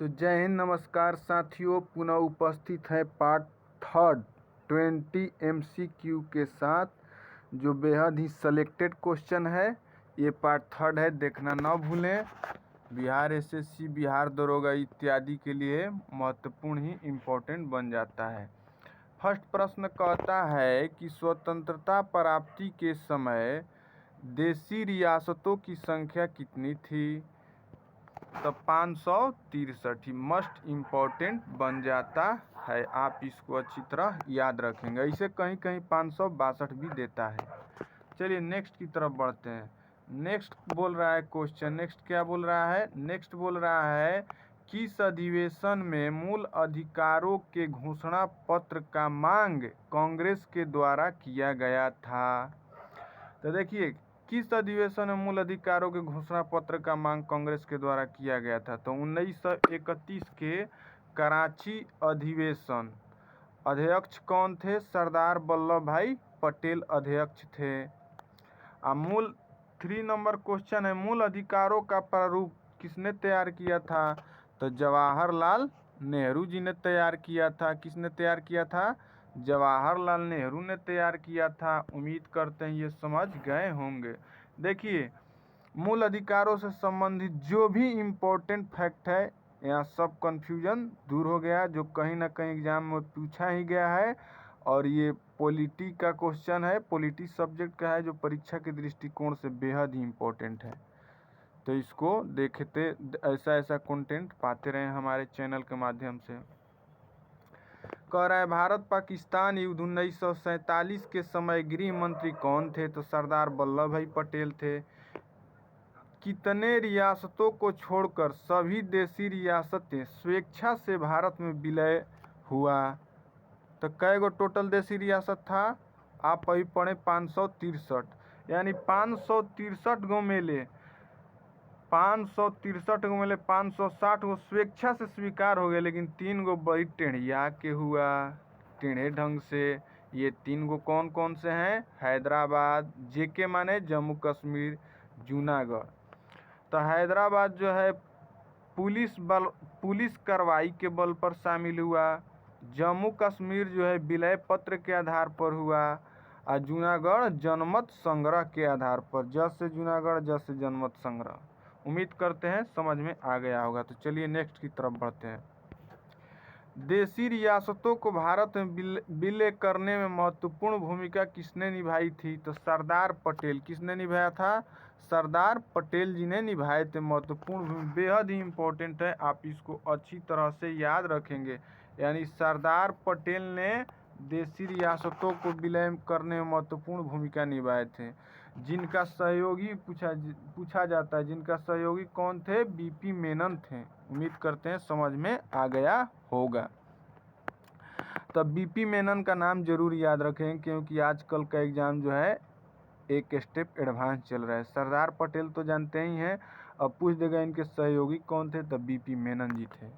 तो जय हिंद, नमस्कार साथियों। पुनः उपस्थित है पार्ट थर्ड 20 MCQ के साथ, जो बेहद ही सेलेक्टेड क्वेश्चन है। ये पार्ट थर्ड है, देखना ना भूलें। बिहार SSC, बिहार दरोगा इत्यादि के लिए महत्वपूर्ण ही इम्पोर्टेंट बन जाता है। फर्स्ट प्रश्न कहता है कि स्वतंत्रता प्राप्ति के समय देशी रियासतों की संख्या कितनी थी? तो 563 ही मस्ट इम्पोर्टेंट बन जाता है। आप इसको अच्छी तरह याद रखेंगे। इसे कहीं कहीं 562 भी देता है। चलिए नेक्स्ट की तरफ बढ़ते हैं। नेक्स्ट बोल रहा है क्वेश्चन, नेक्स्ट क्या बोल रहा है? नेक्स्ट बोल रहा है किस अधिवेशन में मूल अधिकारों के घोषणा पत्र का मांग कांग्रेस के द्वारा किया गया था? तो देखिए, किस अधिवेशन में मूल अधिकारों के घोषणा पत्र का मांग कांग्रेस के द्वारा किया गया था? तो 1931 के कराची अधिवेशन। अध्यक्ष कौन थे? सरदार वल्लभ भाई पटेल अध्यक्ष थे। मूल 3 नंबर क्वेश्चन है, मूल अधिकारों का प्रारूप किसने तैयार किया था? तो जवाहरलाल नेहरू जी ने तैयार किया था। किसने तैयार किया था? जवाहरलाल नेहरू ने तैयार किया था। उम्मीद करते हैं ये समझ गए होंगे। देखिए, मूल अधिकारों से संबंधित जो भी इम्पोर्टेंट फैक्ट है, यहाँ सब कंफ्यूजन दूर हो गया, जो कहीं ना कहीं एग्जाम में पूछा ही गया है। और ये पॉलिटी का क्वेश्चन है, पॉलिटी सब्जेक्ट का है, जो परीक्षा के दृष्टिकोण से बेहद ही इम्पोर्टेंट है। तो इसको देखते, ऐसा कंटेंट पाते रहें हमारे चैनल के माध्यम से। कह रहा है भारत पाकिस्तान युद्ध 1947 के समय गृह मंत्री कौन थे? तो सरदार वल्लभ भाई पटेल थे। कितने रियासतों को छोड़कर सभी देशी रियासतें स्वेच्छा से भारत में विलय हुआ? तो कै गो टोटल देशी रियासत था? आप अभी पढ़े 563, यानी 563 गो में ले 563 गो में ले 560 गो स्वेच्छा से स्वीकार हो गए, लेकिन 3 गो बड़ी टेढ़िया के हुआ, टेढ़े ढंग से। ये 3 गो कौन कौन से हैं? हैदराबाद, JK माने जम्मू कश्मीर, जूनागढ़। तो हैदराबाद जो है पुलिस कार्रवाई के बल पर शामिल हुआ। जम्मू कश्मीर जो है विलय पत्र के आधार पर हुआ। और जूनागढ़ जनमत संग्रह के आधार पर। जस से जूनागढ़, जस से जनमत संग्रह। उम्मीद करते हैं समझ में आ गया होगा। तो चलिए नेक्स्ट की तरफ बढ़ते हैं। देशी रियासतों को भारत में विलय करने में महत्वपूर्ण भूमिका किसने निभाई थी? तो सरदार पटेल। किसने निभाया था? सरदार पटेल जी ने निभाए थे महत्वपूर्ण भूमिका। बेहद ही इम्पोर्टेंट है, आप इसको अच्छी तरह से याद रखेंगे। यानी सरदार पटेल ने देशी रियासतों को विलय करने में महत्वपूर्ण भूमिका निभाए थे। जिनका सहयोगी पूछा जाता है, जिनका सहयोगी कौन थे? BP मेनन थे। उम्मीद करते हैं समझ में आ गया होगा। तब BP मेनन का नाम जरूर याद रखें, क्योंकि आजकल का एग्जाम जो है एक स्टेप एडवांस चल रहा है। सरदार पटेल तो जानते ही हैं, अब पूछ देगा इनके सहयोगी कौन थे? तब BP मेनन जी थे।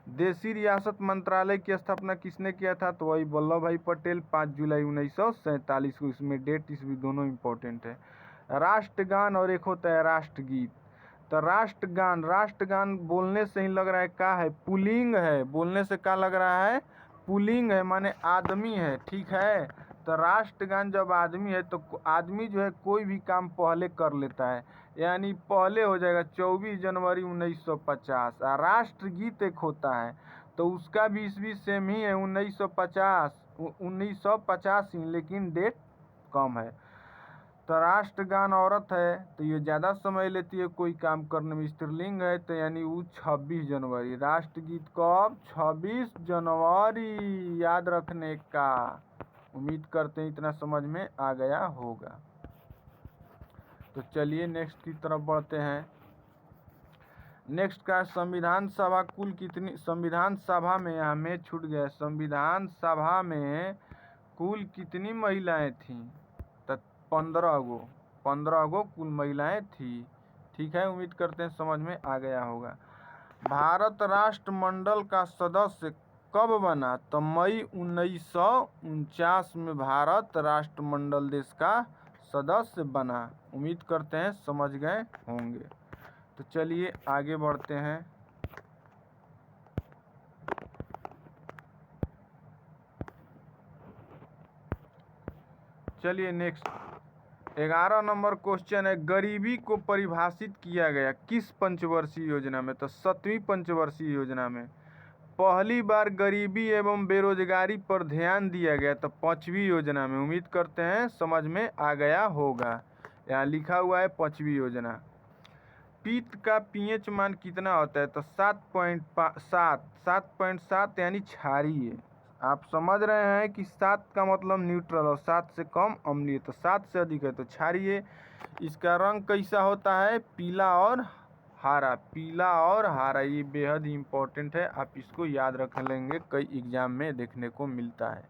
देशी रियासत मंत्रालय की स्थापना किसने किया था? तो वही वल्लभ भाई पटेल, 5 जुलाई 1947 को। इसमें डेट ईस्वी दोनों इम्पोर्टेंट है। राष्ट्रगान और एक होता है राष्ट्रगीत। तो राष्ट्रगान बोलने से ही लग रहा है क्या है? पुल्लिंग है। बोलने से क्या लग रहा है? पुल्लिंग है, माने आदमी है। ठीक है, तो राष्ट्रगान जब आदमी है तो आदमी जो है कोई भी काम पहले कर लेता है, यानी पहले हो जाएगा 24 जनवरी 1950। राष्ट्रगीत एक होता है, तो उसका भी ईस्वी सेम ही है 1950 ही, लेकिन डेट कम है। तो राष्ट्रगान औरत है, तो ये ज़्यादा समय लेती है कोई काम करने में। स्त्रीलिंग है, तो यानी वो 26 जनवरी। राष्ट्रगीत कब? 26 जनवरी। याद रखने का। उम्मीद करते हैं इतना समझ में आ गया होगा। तो चलिए नेक्स्ट की तरफ बढ़ते हैं। नेक्स्ट का संविधान सभा कुल कितनी, संविधान सभा में हमें छूट गया, संविधान सभा में कुल कितनी महिलाएं थीं? तो 15 गो कुल महिलाएं थी। ठीक है, उम्मीद करते हैं समझ में आ गया होगा। भारत राष्ट्रमंडल का सदस्य कब बना? तो मई 1949 में भारत राष्ट्रमंडल देश का सदस्य बना। उम्मीद करते हैं समझ गए होंगे। तो चलिए आगे बढ़ते हैं। चलिए नेक्स्ट 11 नंबर क्वेश्चन है, गरीबी को परिभाषित किया गया किस पंचवर्षीय योजना में? तो 7वीं पंचवर्षीय योजना में। पहली बार गरीबी एवं बेरोजगारी पर ध्यान दिया गया तो 5वीं योजना में। उम्मीद करते हैं समझ में आ गया होगा। यहाँ लिखा हुआ है 5वीं योजना। पित्त का पीएच मान कितना होता है? तो 7.7 यानी क्षारीय। आप समझ रहे हैं कि 7 का मतलब न्यूट्रल और 7 से कम अम्लीय, तो 7 से अधिक है तो क्षारीय। इसका रंग कैसा होता है? पीला और हरा। पीला और हरा, ये बेहद ही इम्पोर्टेंट है, आप इसको याद रख लेंगे, कई एग्जाम में देखने को मिलता है।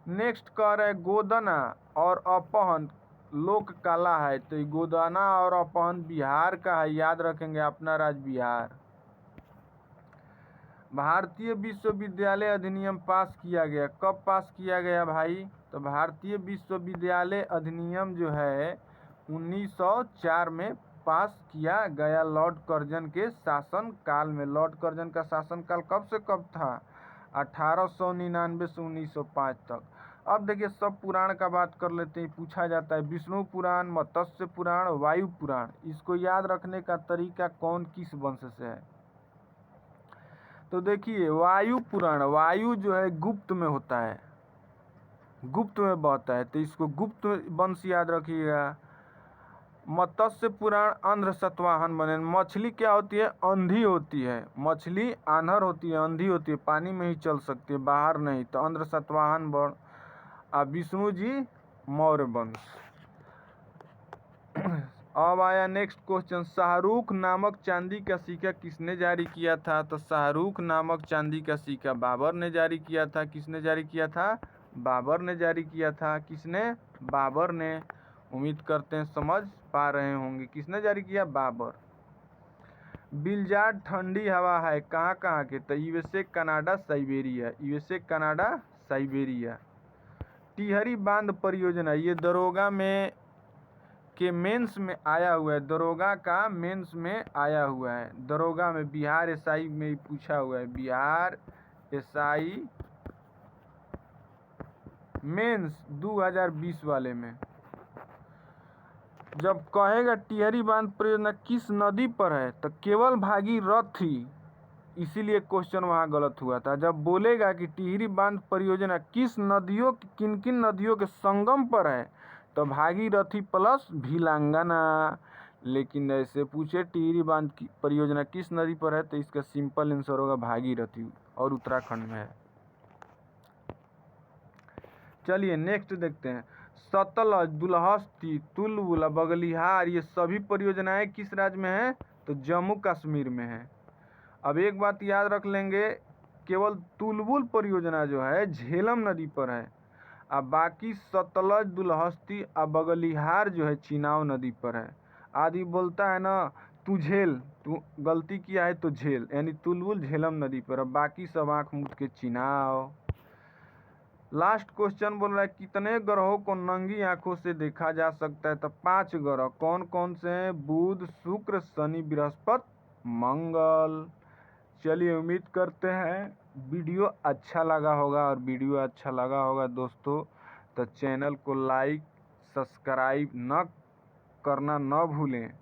नेक्स्ट कह रहे हैं गोदना और अपहन लोक कला है। तो गोदना और अपहन बिहार का है, याद रखेंगे, अपना राज्य बिहार। भारतीय विश्वविद्यालय अधिनियम पास किया गया, कब पास किया गया भाई? तो भारतीय विश्वविद्यालय अधिनियम जो है 1904 में पास किया गया, लॉर्ड कर्जन के शासन काल में। लॉर्ड कर्जन का शासन काल कब से कब था? 1899 से 1905 तक। अब देखिए सब पुराण का बात कर लेते हैं, पूछा जाता है विष्णु पुराण, मत्स्य पुराण, वायु पुराण। इसको याद रखने का तरीका कौन किस वंश से है? तो देखिए वायु पुराण, वायु जो है गुप्त में होता है, गुप्त में बहता है, तो इसको गुप्त वंश याद रखिएगा। मत्स्य पुराण आंध्र सतवाहन बने। मछली क्या होती है? अंधी होती है। मछली आंधर होती है, अंधी होती है, पानी में ही चल सकती है, बाहर नहीं। तो आंध्र सतवाहन बन। विष्णु जी मौर्य वंश। अब आया नेक्स्ट क्वेश्चन, शाहरुख नामक चांदी का सिक्का किसने जारी किया था? तो शाहरुख नामक चांदी का सिक्का बाबर ने जारी किया था। किसने जारी किया था? बाबर ने जारी किया था। किसने? बाबर ने। उम्मीद करते हैं समझ पा रहे होंगे, किसने जारी किया? बाबर। बिलजार्ड ठंडी हवा है कहाँ कहाँ के? तो USA, Canada, Siberia. USA, Canada, Siberia. Tehri बांध परियोजना, ये दरोगा में के मेंस में आया हुआ है, दरोगा का मेंस में आया हुआ है। दरोगा में बिहार एसआई में पूछा हुआ है, बिहार एसआई मेंस 2020 वाले में। जब कहेगा टिहरी बांध परियोजना किस नदी पर है, तो केवल भागीरथी, इसीलिए क्वेश्चन वहाँ गलत हुआ था। जब बोलेगा कि टिहरी बांध परियोजना किस नदियों, किन किन नदियों के संगम पर है, तो भागीरथी प्लस भिलांगना। लेकिन ऐसे पूछे टिहरी बांध की परियोजना किस नदी पर है, तो इसका सिंपल आंसर होगा भागीरथी, और उत्तराखंड में है। चलिए नेक्स्ट देखते हैं, सतलज, दुलहस्ती, तुलबुल, बगलिहार, ये सभी परियोजनाएं किस राज्य में है? तो जम्मू कश्मीर में है। अब एक बात याद रख लेंगे, केवल तुलबुल परियोजना जो है झेलम नदी पर है, अब बाकी सतलज, दुलहस्ती और बगलिहार जो है चिनाव नदी पर है। आदि बोलता है ना तू झेल, तू गलती किया है तो झेल, यानी तुलबुल झेलम नदी पर, अब बाकी सब आँख मूंद के चिनाव। लास्ट क्वेश्चन बोल रहा है कितने ग्रहों को नंगी आंखों से देखा जा सकता है? तो 5 ग्रह। कौन कौन से हैं? बुध, शुक्र, शनि, बृहस्पति, मंगल। चलिए उम्मीद करते हैं वीडियो अच्छा लगा होगा, और वीडियो अच्छा लगा होगा दोस्तों तो चैनल को लाइक सब्सक्राइब न करना न भूलें।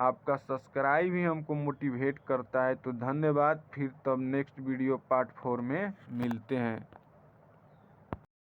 आपका सब्सक्राइब ही हमको मोटिवेट करता है। तो धन्यवाद, फिर तब नेक्स्ट वीडियो पार्ट 4 में मिलते हैं।